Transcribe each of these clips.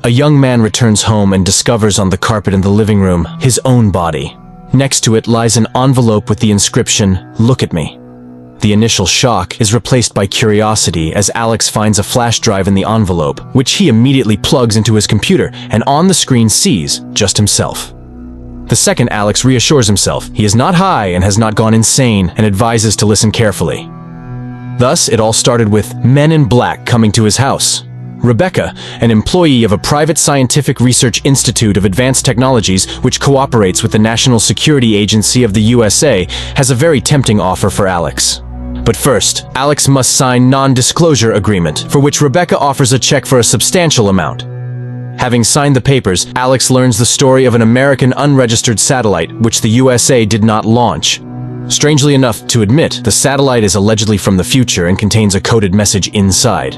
A young man returns home and discovers on the carpet in the living room his own body. Next to it lies an envelope with the inscription, "Look at me." The initial shock is replaced by curiosity as Alex finds a flash drive in the envelope, which he immediately plugs into his computer and on the screen sees just himself. The second Alex reassures himself he is not high and has not gone insane and advises to listen carefully. Thus, it all started with men in black coming to his house. Rebecca, an employee of a private scientific research institute of advanced technologies which cooperates with the National Security Agency of the USA, has a very tempting offer for Alex. But first, Alex must sign non-disclosure agreement, for which Rebecca offers a check for a substantial amount. Having signed the papers, Alex learns the story of an American unregistered satellite which the USA did not launch. Strangely enough to admit, the satellite is allegedly from the future and contains a coded message inside.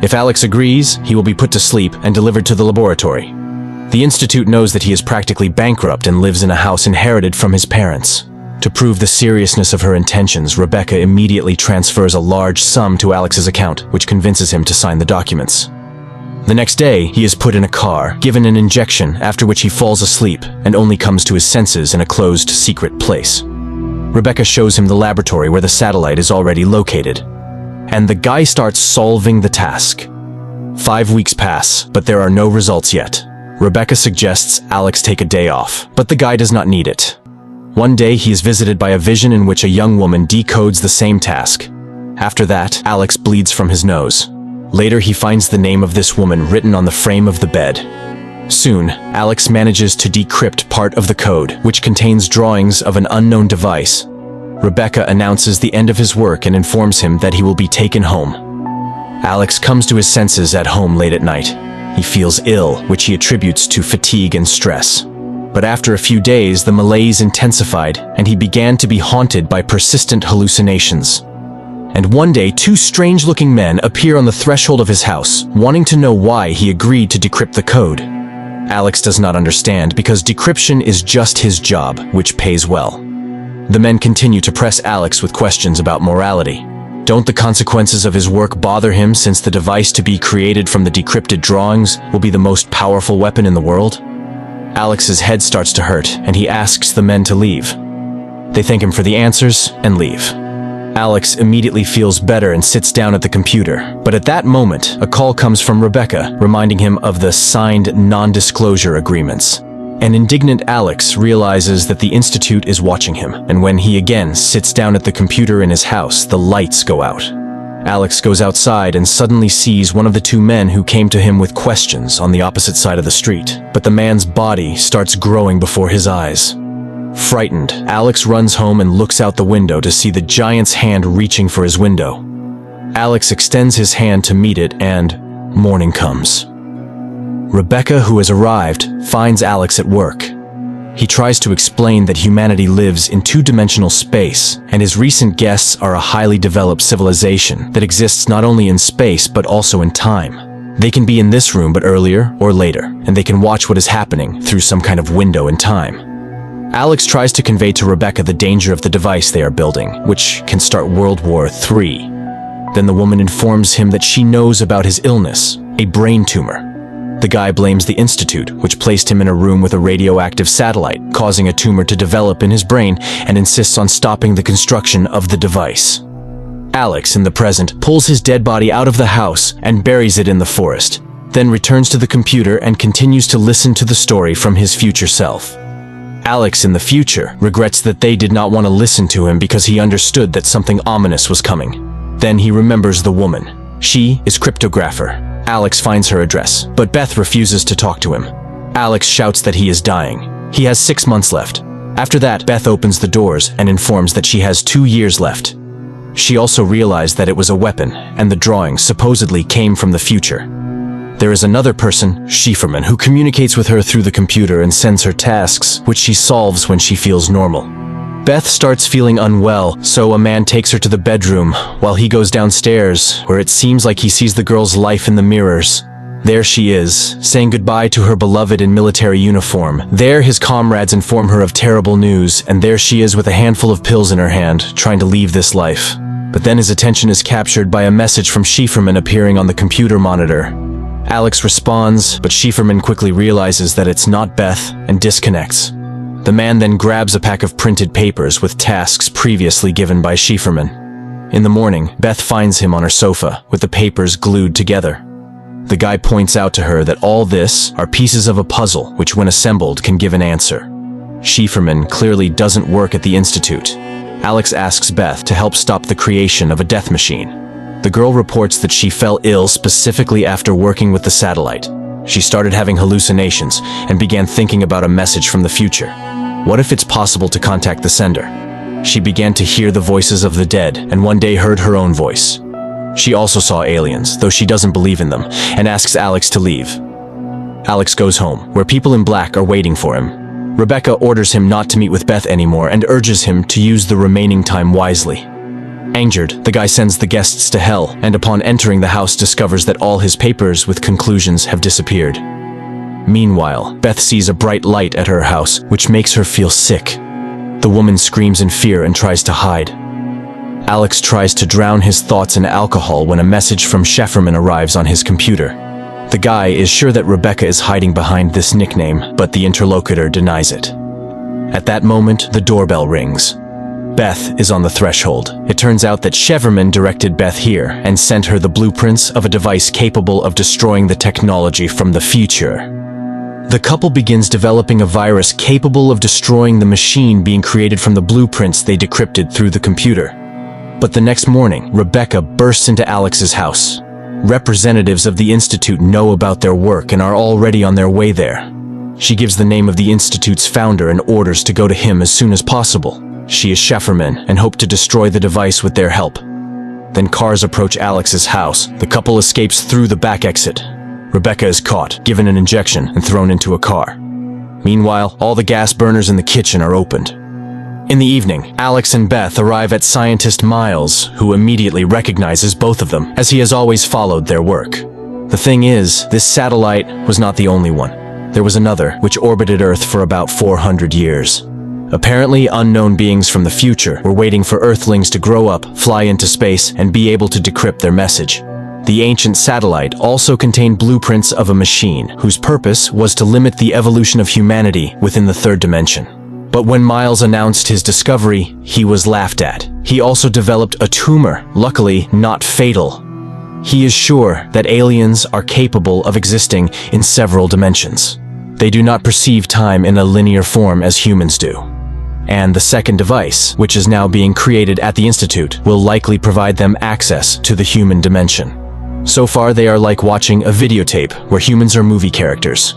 If Alex agrees, he will be put to sleep and delivered to the laboratory. The institute knows that he is practically bankrupt and lives in a house inherited from his parents. To prove the seriousness of her intentions, Rebecca immediately transfers a large sum to Alex's account, which convinces him to sign the documents. The next day, he is put in a car, given an injection, after which he falls asleep and only comes to his senses in a closed, secret place. Rebecca shows him the laboratory where the satellite is already located. And the guy starts solving the task. 5 weeks pass, but there are no results yet. Rebecca suggests Alex take a day off, but the guy does not need it. One day, he is visited by a vision in which a young woman decodes the same task. After that, Alex bleeds from his nose. Later, he finds the name of this woman written on the frame of the bed. Soon, Alex manages to decrypt part of the code, which contains drawings of an unknown device. Rebecca announces the end of his work and informs him that he will be taken home. Alex comes to his senses at home late at night. He feels ill, which he attributes to fatigue and stress. But after a few days, the malaise intensified, and he began to be haunted by persistent hallucinations. And one day, 2 strange-looking men appear on the threshold of his house, wanting to know why he agreed to decrypt the code. Alex does not understand because decryption is just his job, which pays well. The men continue to press Alex with questions about morality. Don't the consequences of his work bother him, since the device to be created from the decrypted drawings will be the most powerful weapon in the world? Alex's head starts to hurt, and he asks the men to leave. They thank him for the answers and leave. Alex immediately feels better and sits down at the computer. But at that moment, a call comes from Rebecca, reminding him of the signed non-disclosure agreements. An indignant Alex realizes that the institute is watching him, and when he again sits down at the computer in his house, the lights go out. Alex goes outside and suddenly sees one of the 2 men who came to him with questions on the opposite side of the street. But the man's body starts growing before his eyes. Frightened, Alex runs home and looks out the window to see the giant's hand reaching for his window. Alex extends his hand to meet it, and morning comes. Rebecca, who has arrived, finds Alex at work. He tries to explain that humanity lives in 2-dimensional space, and his recent guests are a highly developed civilization that exists not only in space but also in time. They can be in this room but earlier or later, and they can watch what is happening through some kind of window in time. Alex tries to convey to Rebecca the danger of the device they are building, which can start World War III. Then the woman informs him that she knows about his illness, a brain tumor. The guy blames the institute, which placed him in a room with a radioactive satellite, causing a tumor to develop in his brain, and insists on stopping the construction of the device. Alex, in the present, pulls his dead body out of the house and buries it in the forest, then returns to the computer and continues to listen to the story from his future self. Alex, in the future, regrets that they did not want to listen to him because he understood that something ominous was coming. Then he remembers the woman. She is cryptographer. Alex finds her address, but Beth refuses to talk to him. Alex shouts that he is dying. He has 6 months left. After that, Beth opens the doors and informs that she has 2 years left. She also realized that it was a weapon, and the drawings supposedly came from the future. There is another person, Schieferman, who communicates with her through the computer and sends her tasks, which she solves when she feels normal. Beth starts feeling unwell, so a man takes her to the bedroom, while he goes downstairs, where it seems like he sees the girl's life in the mirrors. There she is, saying goodbye to her beloved in military uniform. There his comrades inform her of terrible news, and there she is with a handful of pills in her hand, trying to leave this life. But then his attention is captured by a message from Schieferman appearing on the computer monitor. Alex responds, but Schieferman quickly realizes that it's not Beth and disconnects. The man then grabs a pack of printed papers with tasks previously given by Schieferman. In the morning, Beth finds him on her sofa with the papers glued together. The guy points out to her that all this are pieces of a puzzle which, when assembled, can give an answer. Schieferman clearly doesn't work at the Institute. Alex asks Beth to help stop the creation of a death machine. The girl reports that she fell ill specifically after working with the satellite. She started having hallucinations and began thinking about a message from the future. What if it's possible to contact the sender? She began to hear the voices of the dead and one day heard her own voice. She also saw aliens, though she doesn't believe in them, and asks Alex to leave. Alex goes home, where people in black are waiting for him. Rebecca orders him not to meet with Beth anymore and urges him to use the remaining time wisely. Angered, the guy sends the guests to hell, and upon entering the house discovers that all his papers with conclusions have disappeared. Meanwhile, Beth sees a bright light at her house, which makes her feel sick. The woman screams in fear and tries to hide. Alex tries to drown his thoughts in alcohol when a message from Schieferman arrives on his computer. The guy is sure that Rebecca is hiding behind this nickname, but the interlocutor denies it. At that moment, the doorbell rings. Beth is on the threshold. It turns out that Schieferman directed Beth here and sent her the blueprints of a device capable of destroying the technology from the future. The couple begins developing a virus capable of destroying the machine being created from the blueprints they decrypted through the computer. But the next morning, Rebecca bursts into Alex's house. Representatives of the Institute know about their work and are already on their way there. She gives the name of the Institute's founder and orders to go to him as soon as possible. She is Schieferman and hope to destroy the device with their help. Then cars approach Alex's house. The couple escapes through the back exit. Rebecca is caught, given an injection, and thrown into a car. Meanwhile, all the gas burners in the kitchen are opened. In the evening, Alex and Beth arrive at scientist Miles, who immediately recognizes both of them, as he has always followed their work. The thing is, this satellite was not the only one. There was another, which orbited Earth for about 400 years. Apparently, unknown beings from the future were waiting for Earthlings to grow up, fly into space, and be able to decrypt their message. The ancient satellite also contained blueprints of a machine, whose purpose was to limit the evolution of humanity within the third dimension. But when Miles announced his discovery, he was laughed at. He also developed a tumor, luckily not fatal. He is sure that aliens are capable of existing in several dimensions. They do not perceive time in a linear form as humans do. And the second device, which is now being created at the Institute, will likely provide them access to the human dimension. So far, they are like watching a videotape where humans are movie characters.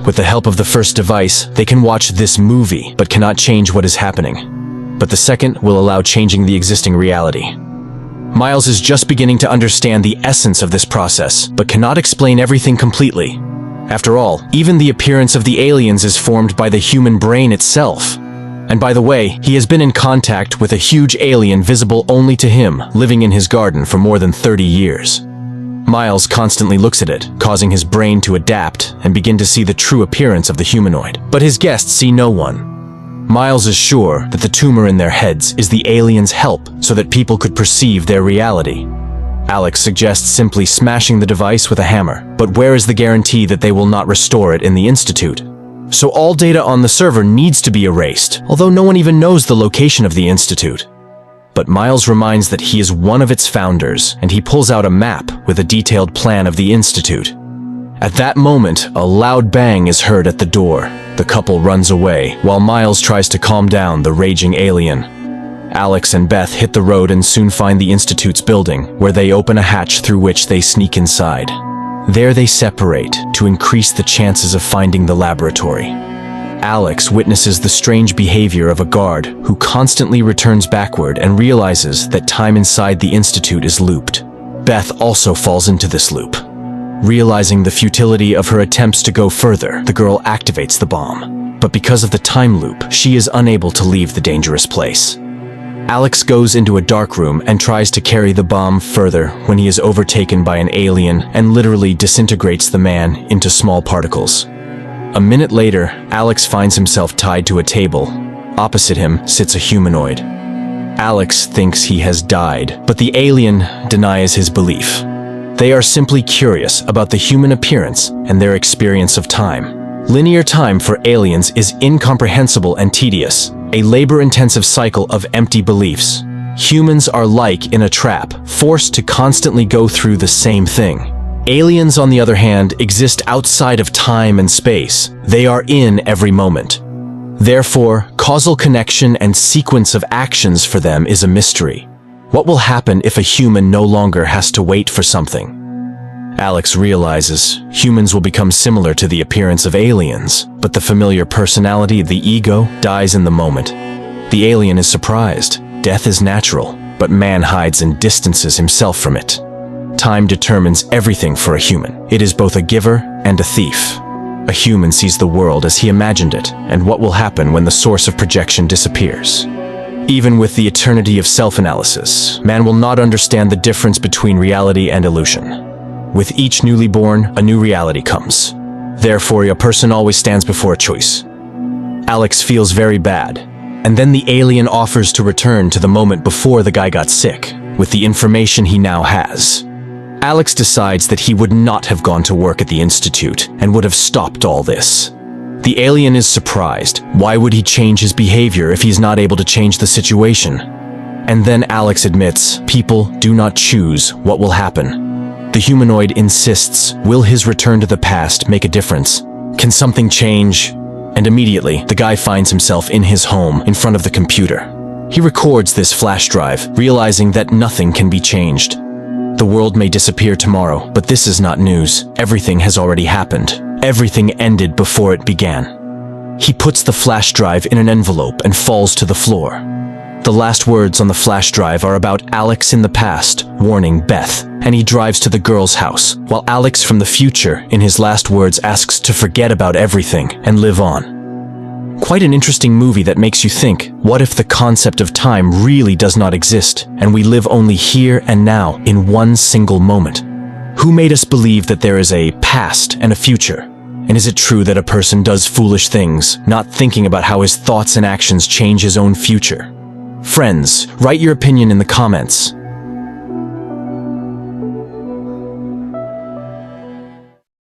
With the help of the first device, they can watch this movie, but cannot change what is happening. But the second will allow changing the existing reality. Miles is just beginning to understand the essence of this process, but cannot explain everything completely. After all, even the appearance of the aliens is formed by the human brain itself. And by the way, he has been in contact with a huge alien visible only to him, living in his garden for more than 30 years. Miles constantly looks at it, causing his brain to adapt and begin to see the true appearance of the humanoid. But his guests see no one. Miles is sure that the tumor in their heads is the aliens' help so that people could perceive their reality. Alex suggests simply smashing the device with a hammer, but where is the guarantee that they will not restore it in the Institute? So all data on the server needs to be erased, although no one even knows the location of the Institute. But Miles reminds that he is one of its founders, and he pulls out a map with a detailed plan of the Institute. At that moment, a loud bang is heard at the door. The couple runs away, while Miles tries to calm down the raging alien. Alex and Beth hit the road and soon find the Institute's building, where they open a hatch through which they sneak inside. There they separate to increase the chances of finding the laboratory. Alex witnesses the strange behavior of a guard who constantly returns backward and realizes that time inside the Institute is looped. Beth also falls into this loop. Realizing the futility of her attempts to go further, the girl activates the bomb. But because of the time loop, she is unable to leave the dangerous place. Alex goes into a dark room and tries to carry the bomb further when he is overtaken by an alien and literally disintegrates the man into small particles. A minute later, Alex finds himself tied to a table. Opposite him sits a humanoid. Alex thinks he has died, but the alien denies his belief. They are simply curious about the human appearance and their experience of time. Linear time for aliens is incomprehensible and tedious, a labor-intensive cycle of empty beliefs. Humans are like in a trap, forced to constantly go through the same thing. Aliens, on the other hand, exist outside of time and space. They are in every moment. Therefore, causal connection and sequence of actions for them is a mystery. What will happen if a human no longer has to wait for something? Alex realizes humans will become similar to the appearance of aliens, but the familiar personality, the ego, dies in the moment. The alien is surprised. Death is natural, but man hides and distances himself from it. Time determines everything for a human. It is both a giver and a thief. A human sees the world as he imagined it, and what will happen when the source of projection disappears. Even with the eternity of self-analysis, man will not understand the difference between reality and illusion. With each newly born, a new reality comes. Therefore, a person always stands before a choice. Alex feels very bad, and then the alien offers to return to the moment before the guy got sick, with the information he now has. Alex decides that he would not have gone to work at the Institute and would have stopped all this. The alien is surprised. Why would he change his behavior if he's not able to change the situation? And then Alex admits, people do not choose what will happen. The humanoid insists, will his return to the past make a difference? Can something change? And immediately, the guy finds himself in his home, in front of the computer. He records this flash drive, realizing that nothing can be changed. The world may disappear tomorrow, but this is not news. Everything has already happened. Everything ended before it began. He puts the flash drive in an envelope and falls to the floor. The last words on the flash drive are about Alex in the past, warning Beth, and he drives to the girl's house, while Alex from the future, in his last words, asks to forget about everything and live on. Quite an interesting movie that makes you think, what if the concept of time really does not exist, and we live only here and now, in one single moment? Who made us believe that there is a past and a future? And is it true that a person does foolish things, not thinking about how his thoughts and actions change his own future? Friends, write your opinion in the comments.